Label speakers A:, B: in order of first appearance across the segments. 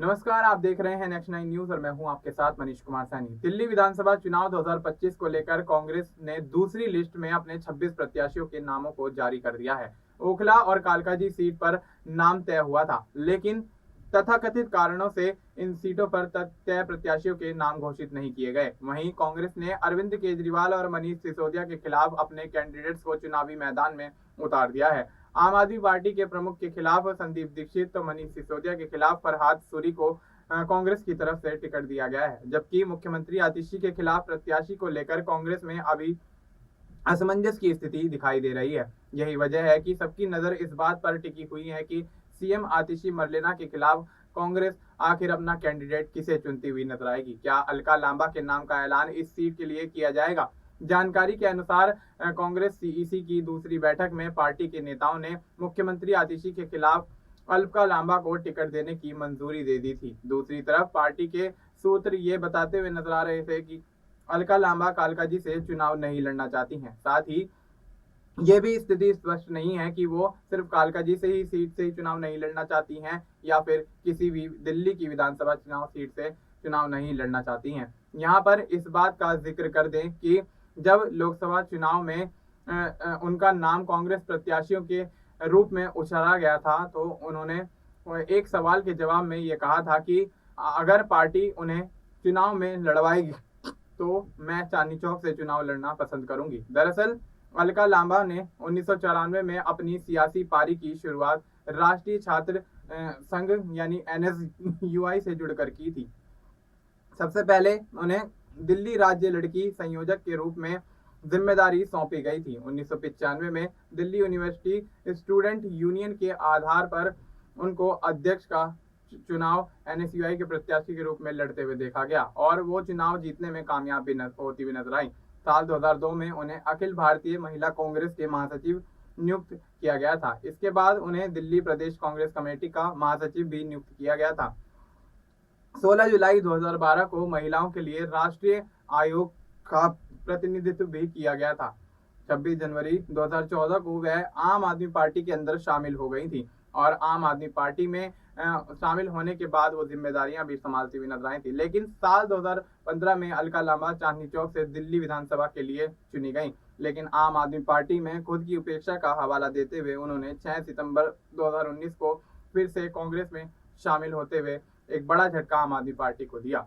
A: नमस्कार, आप देख रहे हैं नेक्स्ट 9 न्यूज और मैं हूं आपके साथ मनीष कुमार सैनी। दिल्ली विधानसभा चुनाव 2025 को लेकर कांग्रेस ने दूसरी लिस्ट में अपने 26 प्रत्याशियों के नामों को जारी कर दिया है। ओखला और कालकाजी सीट पर नाम तय हुआ था, लेकिन तथाकथित कारणों से इन सीटों पर तय प्रत्याशियों के नाम घोषित नहीं किए गए। वहीं कांग्रेस ने अरविंद केजरीवाल और मनीष सिसोदिया के खिलाफ अपने कैंडिडेट्स को चुनावी मैदान में उतार दिया है। आम आदमी पार्टी के प्रमुख के खिलाफ संदीप दीक्षित तो मनीष सिसोदिया के खिलाफ फरहाद सूरी को कांग्रेस की तरफ से टिकट दिया गया है, जबकि मुख्यमंत्री आतिशी के खिलाफ प्रत्याशी को लेकर कांग्रेस में अभी असमंजस की स्थिति दिखाई दे रही है। यही वजह है कि सबकी नजर इस बात पर टिकी हुई है कि सीएम आतिशी मरलेना के खिलाफ कांग्रेस आखिर अपना कैंडिडेट किसे चुनती हुई नजर आएगी। क्या अलका लांबा के नाम का ऐलान इस सीट के लिए किया जाएगा? जानकारी के अनुसार कांग्रेस सीईसी की दूसरी बैठक में पार्टी के नेताओं ने मुख्यमंत्री आतिशी के खिलाफ अलका लांबा को टिकट देने की मंजूरी दे दी थी। दूसरी तरफ पार्टी के सूत्र ये बताते हुए नजर आ रहे थे कि अलका लांबा कालकाजी से चुनाव नहीं लड़ना चाहती हैं। साथ ही ये भी स्थिति स्पष्ट नहीं है कि वो सिर्फ कालकाजी से ही सीट से ही चुनाव नहीं लड़ना चाहती हैं या फिर किसी भी दिल्ली की विधानसभा चुनाव सीट से चुनाव नहीं लड़ना चाहती हैं। यहाँ पर इस बात का जिक्र कर दें कि जब लोकसभा चुनाव में उनका नाम कांग्रेस प्रत्याशियों के रूप में उछाला गया था, तो उन्होंने एक सवाल के जवाब में ये कहा था कि अगर पार्टी उन्हें चुनाव में लड़वाएगी तो मैं चांदनी चौक से चुनाव लड़ना पसंद करूंगी। दरअसल अलका लांबा ने 1994 में अपनी सियासी पारी की शुरुआत राष्ट्रीय छात्र संघ यानी NSUI से जुड़कर की थी। सबसे पहले उन्हें दिल्ली राज्य लड़की संयोजक के रूप में जिम्मेदारी सौंपी गई थी। 1995 में दिल्ली यूनिवर्सिटी स्टूडेंट यूनियन के आधार पर उनको अध्यक्ष का चुनाव NSUI के प्रत्याशी के रूप में लड़ते हुए देखा गया और वो चुनाव जीतने में कामयाब भी होती हुई नजर आई। साल 2002 में उन्हें अखिल भारतीय महिला कांग्रेस के महासचिव नियुक्त किया गया था। इसके बाद उन्हें दिल्ली प्रदेश कांग्रेस कमेटी का महासचिव भी नियुक्त किया गया था। 16 जुलाई 2012 को महिलाओं के लिए राष्ट्रीय आयोग का प्रतिनिधित्व भी किया गया था। 26 जनवरी 2014 को वह आम आदमी पार्टी के अंदर शामिल हो गई थी और आम आदमी पार्टी में शामिल होने के बाद वो जिम्मेदारियां भी संभालती हुई नजर आई थी। लेकिन साल 2015 में अलका लांबा चांदनी चौक से दिल्ली विधानसभा के लिए चुनी गई, लेकिन आम आदमी पार्टी में खुद की उपेक्षा का हवाला देते हुए उन्होंने 6 सितंबर 2019 को फिर से कांग्रेस में शामिल होते हुए एक बड़ा झटका आम आदमी पार्टी को दिया।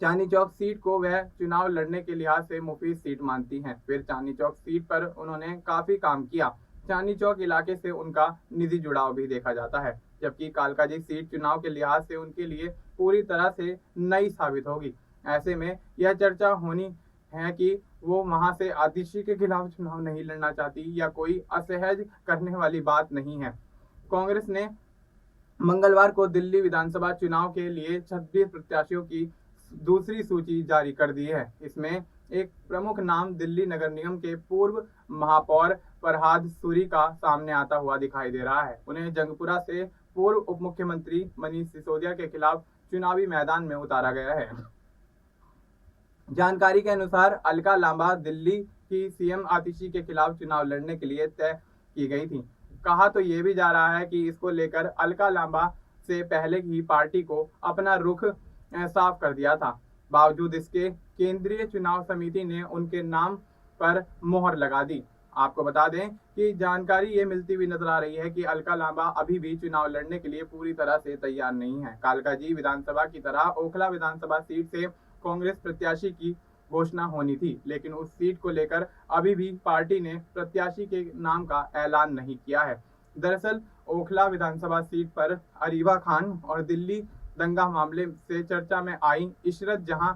A: चांदनी चौक सीट को वह चुनाव लड़ने के लिहाज से मुफीद सीट मानती हैं। फिर चांदनी चौक सीट पर उन्होंने काफी काम किया। चांदनी चौक इलाके से उनका निजी जुड़ाव भी देखा जाता है, जबकि कालकाजी सीट चुनाव के लिहाज से उनके लिए पूरी तरह से नई साबित होगी। ऐसे में यह चर्चा होनी है कि वो वहां से आतिशी के खिलाफ चुनाव नहीं लड़ना चाहती या कोई असहज करने वाली बात नहीं है। कांग्रेस ने मंगलवार को दिल्ली विधानसभा चुनाव के लिए 26 प्रत्याशियों की दूसरी सूची जारी कर दी है। इसमें एक प्रमुख नाम दिल्ली नगर निगम के पूर्व महापौर फरहाद सूरी का सामने आता हुआ दिखाई दे रहा है। उन्हें जंगपुरा से पूर्व उप मुख्यमंत्री मनीष सिसोदिया के खिलाफ चुनावी मैदान में उतारा गया है। जानकारी के अनुसार अलका लांबा दिल्ली की सीएम आतिशी के खिलाफ चुनाव लड़ने के लिए तय की गई थी। कहा तो ये भी जा रहा है कि इसको लेकर अलका लांबा से पहले ही पार्टी को अपना रुख साफ कर दिया था। बावजूद इसके केंद्रीय चुनाव समिति ने उनके नाम पर मोहर लगा दी। आपको बता दें कि जानकारी ये मिलती हुई नजर आ रही है कि अलका लांबा अभी भी चुनाव लड़ने के लिए पूरी तरह से तैयार नहीं है। कालकाजी विधानसभा की तरह ओखला विधानसभा सीट से कांग्रेस प्रत्याशी की घोषणा होनी थी, लेकिन उस सीट को लेकर अभी भी पार्टी ने प्रत्याशी के नाम का ऐलान नहीं किया है। दरअसल ओखला विधानसभा सीट पर अरीबा खान और दिल्ली दंगा मामले से चर्चा में आई इशरत जहां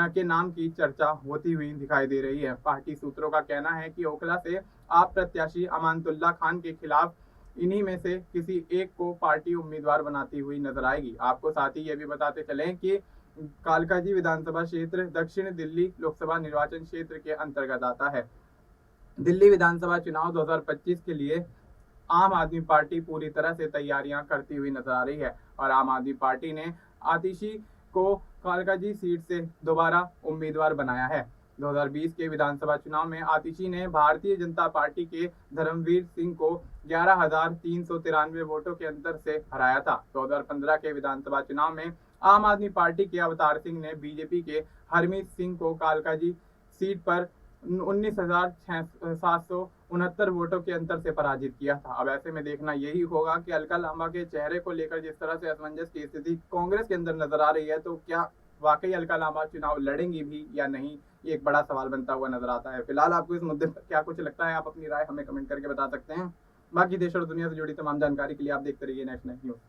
A: के नाम की चर्चा होती हुई दिखाई दे रही है। पार्टी सूत्रों का कहना है कि ओखला से आप प्रत्याशी अमानतुल्ला खान के खिलाफ इन्हीं में से किसी एक को पार्टी उम्मीदवार बनाती हुई नजर आएगी। आपको साथ ही ये भी बताते चलें कि कालकाजी विधानसभा क्षेत्र दक्षिण दिल्ली लोकसभा निर्वाचन क्षेत्र के अंतर्गत आता है। दिल्ली विधानसभा चुनाव 2025 के लिए आम आदमी पार्टी पूरी तरह से तैयारियां करती हुई नजर आ रही है और आम आदमी पार्टी ने आतिशी को कालकाजी सीट से दोबारा उम्मीदवार बनाया है। 2020 के विधानसभा चुनाव में आतिशी ने भारतीय जनता पार्टी के धर्मवीर सिंह को 11,393 वोटों के अंतर से हराया था। 2015 के विधानसभा चुनाव में आम आदमी पार्टी के अवतार सिंह ने बीजेपी के हरमीत सिंह को कालकाजी सीट पर 19,769 वोटों के अंतर से पराजित किया था। अब ऐसे में देखना यही होगा कि अलका लांबा के चेहरे को लेकर जिस तरह से असमंजस की स्थिति कांग्रेस के अंदर नजर आ रही है, तो क्या वाकई अलका लांबा चुनाव लड़ेंगी भी या नहीं, ये एक बड़ा सवाल बनता हुआ नजर आता है। फिलहाल आपको इस मुद्दे पर क्या कुछ लगता है, आप अपनी राय हमें कमेंट करके बता सकते हैं। बाकी देश और दुनिया से जुड़ी तमाम जानकारी के लिए आप देखते रहिए नेक्स्ट न्यूज।